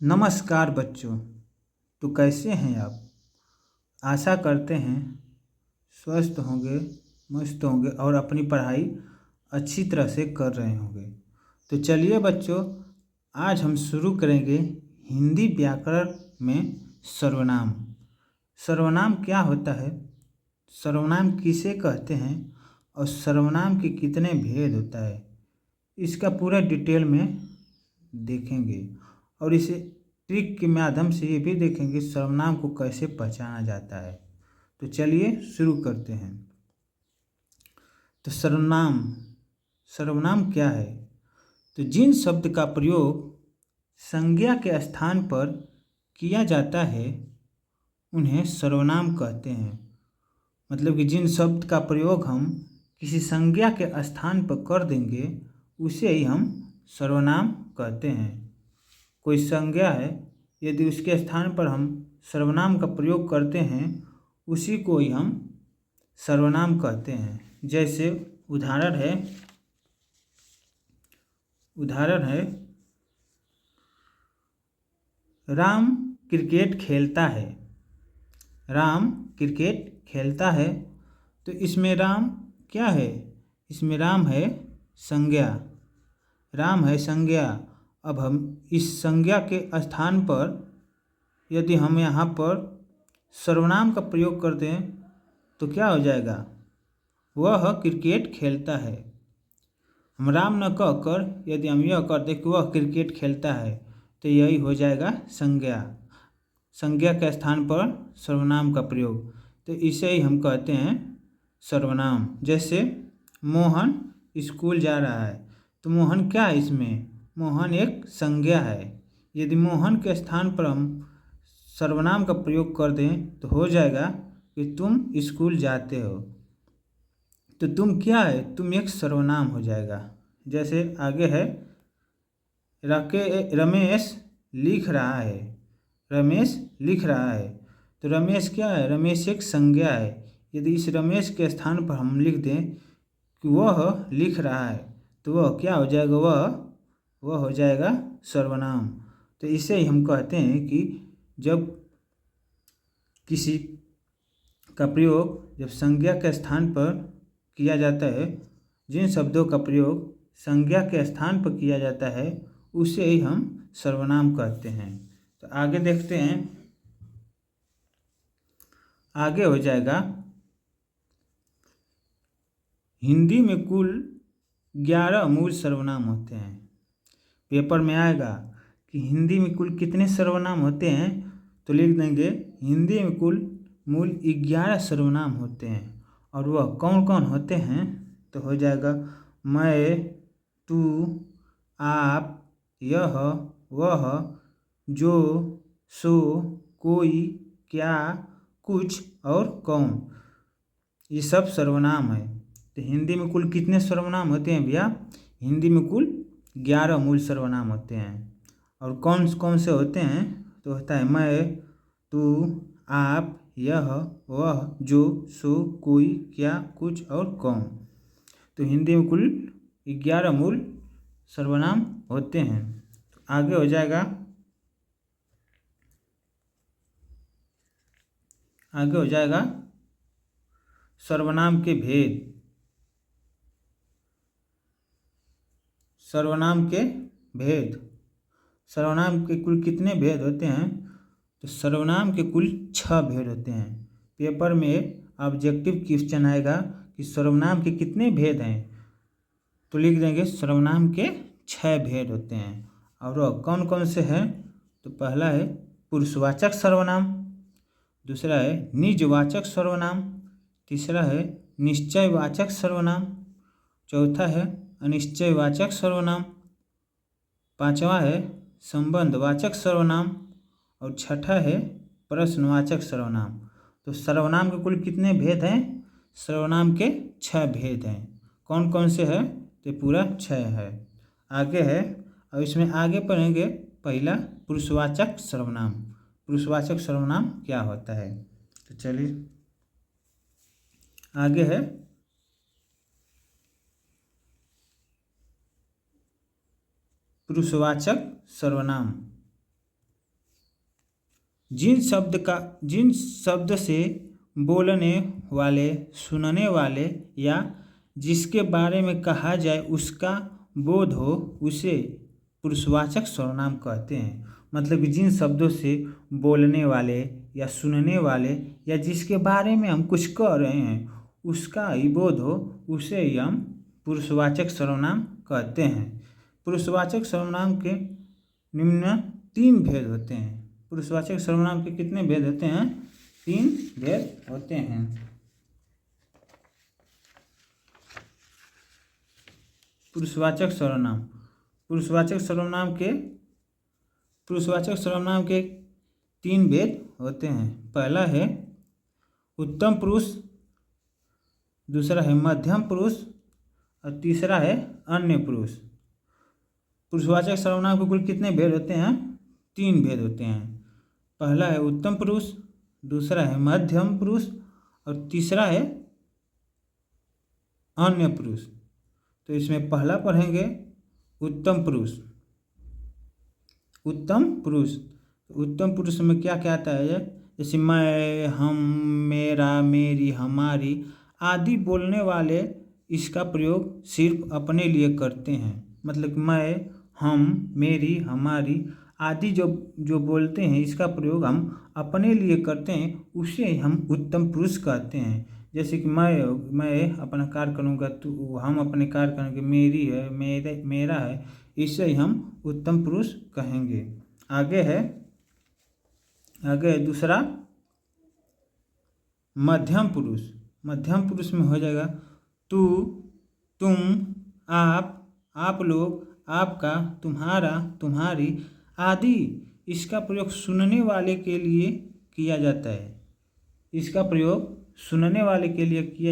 नमस्कार बच्चों। तो कैसे हैं आप? आशा करते हैं स्वस्थ होंगे, मस्त होंगे और अपनी पढ़ाई अच्छी तरह से कर रहे होंगे। तो चलिए बच्चों, आज हम शुरू करेंगे हिंदी व्याकरण में सर्वनाम। सर्वनाम क्या होता है, सर्वनाम किसे कहते हैं और सर्वनाम के कितने भेद होता है, इसका पूरा डिटेल में देखेंगे। और इसे ट्रिक के माध्यम से ये भी देखेंगे सर्वनाम को कैसे पहचाना जाता है। तो चलिए शुरू करते हैं। तो सर्वनाम सर्वनाम क्या है? तो जिन शब्द का प्रयोग संज्ञा के स्थान पर किया जाता है उन्हें सर्वनाम कहते हैं। मतलब कि जिन शब्द का प्रयोग हम किसी संज्ञा के स्थान पर कर देंगे उसे ही हम सर्वनाम कहते हैं। कोई संज्ञा है, यदि उसके स्थान पर हम सर्वनाम का प्रयोग करते हैं उसी को ही हम सर्वनाम कहते हैं। जैसे उदाहरण है राम क्रिकेट खेलता है। राम क्रिकेट खेलता है, तो इसमें राम क्या है? इसमें राम है संज्ञा। राम है संज्ञा। अब हम इस संज्ञा के स्थान पर यदि हम यहाँ पर सर्वनाम का प्रयोग कर दें तो क्या हो जाएगा? वह क्रिकेट खेलता है। हम राम न कहकर यदि हम यह कर दें कि वह क्रिकेट खेलता है तो यही हो जाएगा संज्ञा। संज्ञा के स्थान पर सर्वनाम का प्रयोग, तो इसे ही हम कहते हैं सर्वनाम। जैसे मोहन स्कूल जा रहा है, तो मोहन क्या है? इसमें मोहन एक संज्ञा है। यदि मोहन के स्थान पर हम सर्वनाम का प्रयोग कर दें तो हो जाएगा कि तुम स्कूल जाते हो। तो तुम क्या है? तुम एक सर्वनाम हो जाएगा। जैसे आगे है रमेश लिख रहा है। रमेश लिख रहा है, तो रमेश क्या है? रमेश एक संज्ञा है। यदि इस रमेश के स्थान पर हम लिख दें कि वह लिख रहा है तो वह क्या हो जाएगा? वह हो जाएगा सर्वनाम। तो इसे ही हम कहते हैं कि जब किसी का प्रयोग जब संज्ञा के स्थान पर किया जाता है, जिन शब्दों का प्रयोग संज्ञा के स्थान पर किया जाता है उसे ही हम सर्वनाम कहते हैं। तो आगे देखते हैं। आगे हो जाएगा हिंदी में कुल 11 मूल सर्वनाम होते हैं। पेपर में आएगा कि हिंदी में कुल कितने सर्वनाम होते हैं, तो लिख देंगे हिंदी में कुल मूल 11 सर्वनाम होते हैं। और वह कौन कौन होते हैं? तो हो जाएगा मैं, तू, आप, यह, वह, जो, सो, कोई, क्या, कुछ और कौन। ये सब सर्वनाम है। तो हिंदी में कुल कितने सर्वनाम होते हैं भैया? हिंदी में कुल 11 मूल सर्वनाम होते हैं। और कौन कौन से होते हैं? तो होता है मैं, तू, आप, यह, वह, जो, सो, कोई, क्या, कुछ और कौन। तो हिंदी में कुल 11 मूल सर्वनाम होते हैं। तो आगे हो जाएगा सर्वनाम के भेद। सर्वनाम के भेद। सर्वनाम के कुल कितने भेद होते हैं? तो सर्वनाम के कुल 6 भेद होते हैं। पेपर में ऑब्जेक्टिव क्वेश्चन आएगा कि सर्वनाम के कितने भेद हैं, तो लिख देंगे सर्वनाम के 6 भेद होते हैं। और वह कौन कौन से हैं? तो पहला है पुरुषवाचक सर्वनाम, दूसरा है निजवाचक सर्वनाम, तीसरा है निश्चयवाचक सर्वनाम, चौथा है अनिश्चयवाचक सर्वनाम, पांचवा है संबंधवाचक सर्वनाम और छठा है प्रश्नवाचक सर्वनाम। तो सर्वनाम के कुल कितने भेद हैं? सर्वनाम के 6 भेद हैं। कौन कौन से हैं? तो पूरा 6 है। आगे है, और इसमें आगे पढ़ेंगे पहला पुरुषवाचक सर्वनाम। पुरुषवाचक सर्वनाम क्या होता है? तो चलिए आगे है पुरुषवाचक सर्वनाम। जिन शब्द से बोलने वाले, सुनने वाले या जिसके बारे में कहा जाए उसका बोध हो उसे पुरुषवाचक सर्वनाम कहते हैं। मतलब कि जिन शब्दों से बोलने वाले या सुनने वाले या जिसके बारे में हम कुछ कह रहे हैं उसका ही बोध हो उसे ही हम पुरुषवाचक सर्वनाम कहते हैं। पुरुषवाचक सर्वनाम के निम्न 3 भेद होते हैं। पुरुषवाचक सर्वनाम के कितने भेद होते हैं? 3 भेद होते हैं। पुरुषवाचक सर्वनाम के 3 भेद होते हैं। पहला है उत्तम पुरुष, दूसरा है मध्यम पुरुष और तीसरा है अन्य पुरुष। पुरुषवाचक सर्वनाम के कुल कितने भेद होते हैं? 3 भेद होते हैं। पहला है उत्तम पुरुष, दूसरा है मध्यम पुरुष और तीसरा है अन्य पुरुष। तो इसमें पहला पढ़ेंगे उत्तम पुरुष। उत्तम पुरुष में क्या क्या आता है? जैसे मैं, हम, मेरा, मेरी, हमारी आदि बोलने वाले इसका प्रयोग सिर्फ अपने लिए करते हैं। मतलब मैं, हम, मेरी, हमारी आदि जो बोलते हैं इसका प्रयोग हम अपने लिए करते हैं, उसे हम उत्तम पुरुष कहते हैं। जैसे कि मैं अपना कार्य करूँगा, तो हम अपने कार्य करेंगे, मेरी है, मेरा है, इसे हम उत्तम पुरुष कहेंगे। आगे है दूसरा मध्यम पुरुष। मध्यम पुरुष में हो जाएगा तू, तुम, आप लोग, आपका, तुम्हारा, तुम्हारी आदि। इसका प्रयोग सुनने वाले के लिए किया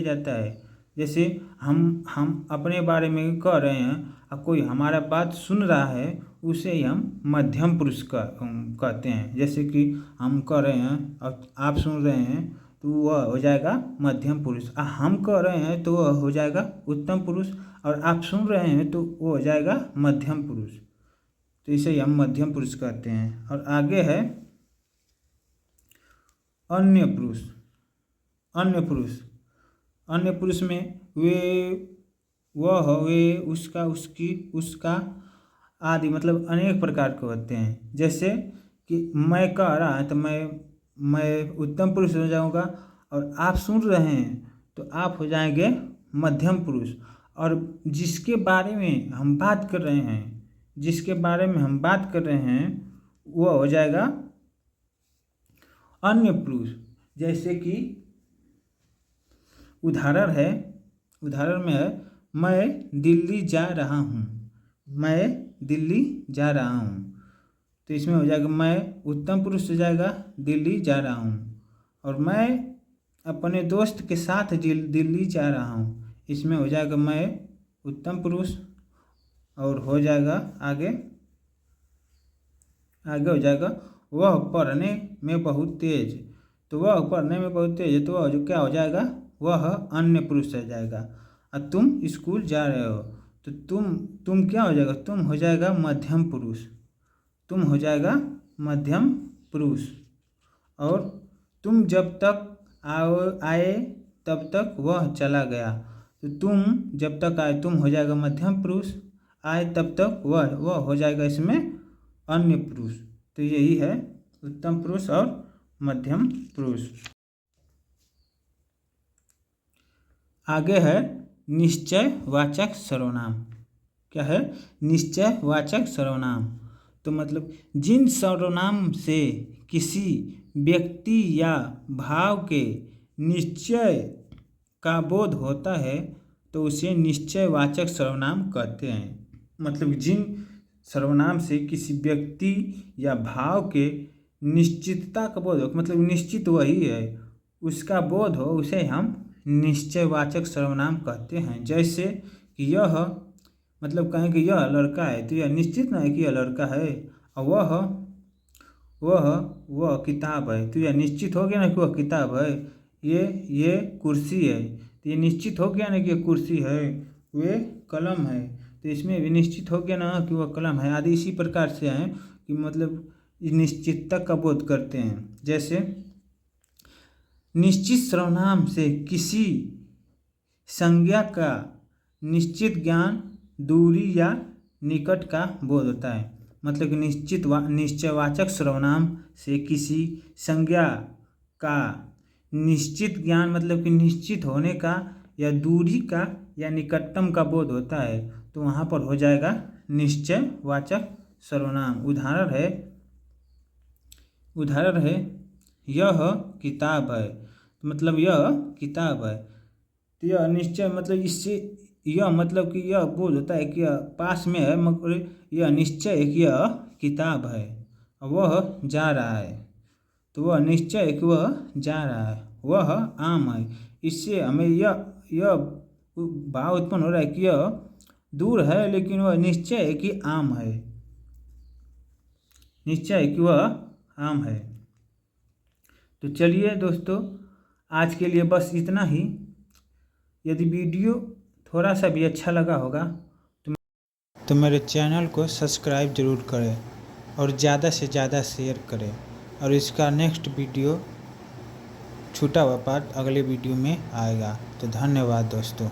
जाता है। जैसे हम अपने बारे में कह रहे हैं और कोई हमारा बात सुन रहा है उसे ही हम मध्यम पुरुष कहते हैं। जैसे कि हम कह रहे हैं और आप सुन रहे हैं तो वह हो जाएगा मध्यम पुरुष, और हम कह रहे हैं तो वह हो जाएगा उत्तम पुरुष, और आप सुन रहे हैं तो वो हो जाएगा मध्यम पुरुष। तो इसे हम मध्यम पुरुष कहते हैं। और आगे है अन्य पुरुष में वे, उसका, उसकी, उसका आदि मतलब अनेक प्रकार के होते हैं। जैसे कि मैं कह रहा है तो मैं उत्तम पुरुष हो जाऊंगा, और आप सुन रहे हैं तो आप हो जाएंगे मध्यम पुरुष। और जिसके बारे में हम बात कर रहे हैं वो हो जाएगा अन्य पुरुष। जैसे कि उदाहरण में है मैं दिल्ली जा रहा हूँ। तो इसमें हो जाएगा मैं उत्तम पुरुष हो जाएगा दिल्ली जा रहा हूँ। और मैं अपने दोस्त के साथ दिल्ली जा रहा हूँ, इसमें हो जाएगा मैं उत्तम पुरुष। और हो जाएगा आगे हो जाएगा वह पढ़ने में बहुत तेज। तो वह पढ़ने में बहुत तेज है तो वह जो क्या हो जाएगा, वह अन्य पुरुष हो जाएगा। और तुम स्कूल जा रहे हो तो तुम क्या हो जाएगा, तुम हो जाएगा मध्यम पुरुष। और तुम जब तक आए तब तक वह चला गया। तो तुम जब तक आए तुम हो जाएगा मध्यम पुरुष, आए तब तक वह हो जाएगा इसमें अन्य पुरुष। तो यही है उत्तम पुरुष और मध्यम पुरुष। आगे है निश्चयवाचक सर्वनाम। क्या है? निश्चयवाचक सर्वनाम। तो मतलब जिन सर्वनाम से किसी व्यक्ति या भाव के निश्चय का बोध होता है तो उसे निश्चयवाचक सर्वनाम कहते हैं। मतलब जिन सर्वनाम से किसी व्यक्ति या भाव के निश्चितता का बोध हो, मतलब निश्चित वही है, उसका बोध हो, उसे हम निश्चयवाचक सर्वनाम कहते हैं। जैसे कि यह, मतलब कहें कि यह लड़का है तो यह निश्चित नहीं कि यह लड़का है। और वह किताब है तो यह निश्चित हो गया ना कि वह किताब है। ये कुर्सी है तो ये निश्चित हो गया ना कि यह कुर्सी है। वे कलम है तो इसमें भी निश्चित हो गया ना कि वह कलम है। आदि इसी प्रकार से हैं कि मतलब निश्चितता का बोध करते हैं। जैसे निश्चित सर्वनाम से किसी संज्ञा का निश्चित ज्ञान, दूरी या निकट का बोध होता है। मतलब कि निश्चयवाचक सर्वनाम से किसी संज्ञा का निश्चित ज्ञान मतलब कि निश्चित होने का या दूरी का या निकटतम का बोध होता है, तो वहाँ पर हो जाएगा निश्चयवाचक सर्वनाम। उदाहरण है यह किताब है, मतलब यह किताब है। तो यह निश्चय मतलब इससे यह मतलब कि यह बोध होता है कि यह पास में है, मगर यह निश्चय है कि यह किताब है। वह जा रहा है, तो वह निश्चय है कि वह जा रहा है। वह आम है, इससे हमें यह भाव उत्पन्न हो रहा है कि यह दूर है, लेकिन वह निश्चय है कि आम है। निश्चय है कि वह आम है। तो चलिए दोस्तों, आज के लिए बस इतना ही। यदि वीडियो थोड़ा सा भी अच्छा लगा होगा तो मेरे चैनल को सब्सक्राइब ज़रूर करें और ज़्यादा से ज़्यादा शेयर करें। और इसका नेक्स्ट वीडियो छूटा हुआ पार्ट अगले वीडियो में आएगा। तो धन्यवाद दोस्तों।